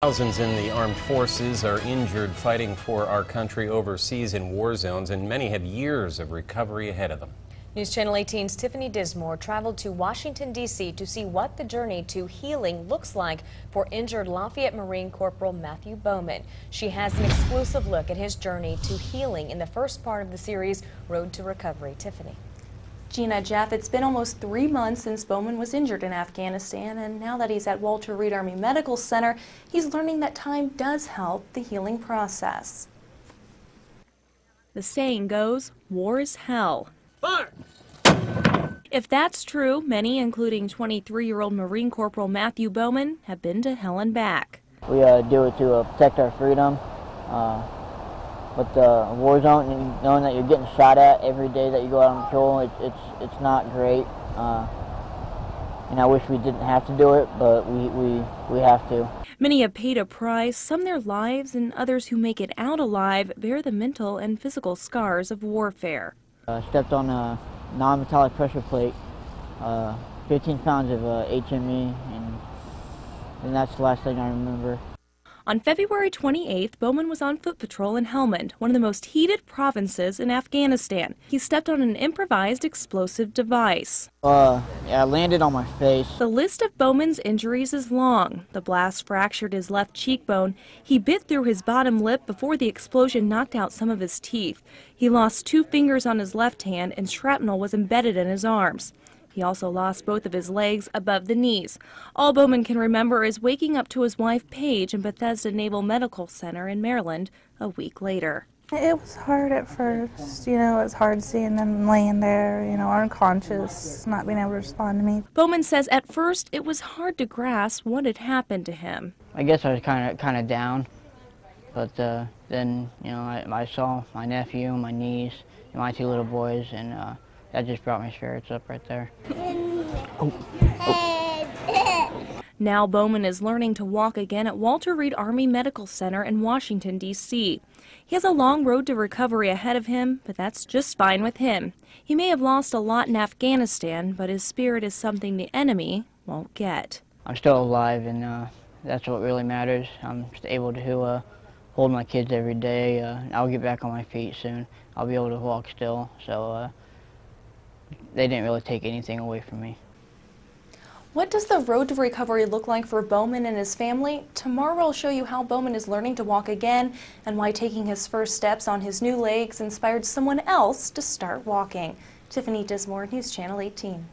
Thousands in the armed forces are injured fighting for our country overseas in war zones, and many have years of recovery ahead of them. News Channel 18's Tiffany Dismore traveled to Washington, D.C. to see what the journey to healing looks like for injured Lafayette Marine Corporal Mathew Bowman. She has an exclusive look at his journey to healing in the first part of the series, Road to Recovery. Tiffany. Gina, Jeff, it's been almost 3 months since Bowman was injured in Afghanistan, and now that he's at Walter Reed Army Medical Center, he's learning that time does help the healing process. The saying goes, war is hell. Fire! If that's true, many, including 23-year-old Marine Corporal Mathew Bowman, have been to hell and back. We do it to protect our freedom. With the war zone and knowing that you're getting shot at every day that you go out on patrol, it's not great. And I wish we didn't have to do it, but we have to. Many have paid a price, some their lives, and others who make it out alive bear the mental and physical scars of warfare. Stepped on a non-metallic pressure plate, 15 pounds of HME, and that's the last thing I remember. On February 28th, Bowman was on foot patrol in Helmand, one of the most heated provinces in Afghanistan. He stepped on an improvised explosive device. Yeah, I landed on my face. The list of Bowman's injuries is long. The blast fractured his left cheekbone. He bit through his bottom lip before the explosion knocked out some of his teeth. He lost 2 fingers on his left hand, and shrapnel was embedded in his arms. He also lost both of his legs above the knees. All Bowman can remember is waking up to his wife, Paige, in Bethesda Naval Medical Center in Maryland a week later. It was hard at first, it was hard seeing them laying there, unconscious, not being able to respond to me. Bowman says at first it was hard to grasp what had happened to him. I guess I was kind of down, but then, I saw my nephew, my niece, and my 2 little boys, and that just brought my spirits up right there. Now Bowman is learning to walk again at Walter Reed Army Medical Center in Washington, D.C. He has a long road to recovery ahead of him, but that's just fine with him. He may have lost a lot in Afghanistan, but his spirit is something the enemy won't get. I'm still alive, and that's what really matters. I'm just able to hold my kids every day. I'll get back on my feet soon. I'll be able to walk still, so they didn't really take anything away from me. What does the road to recovery look like for Bowman and his family? Tomorrow I'll show you how Bowman is learning to walk again and why taking his first steps on his new legs inspired someone else to start walking. Tiffany Dismore, News Channel 18.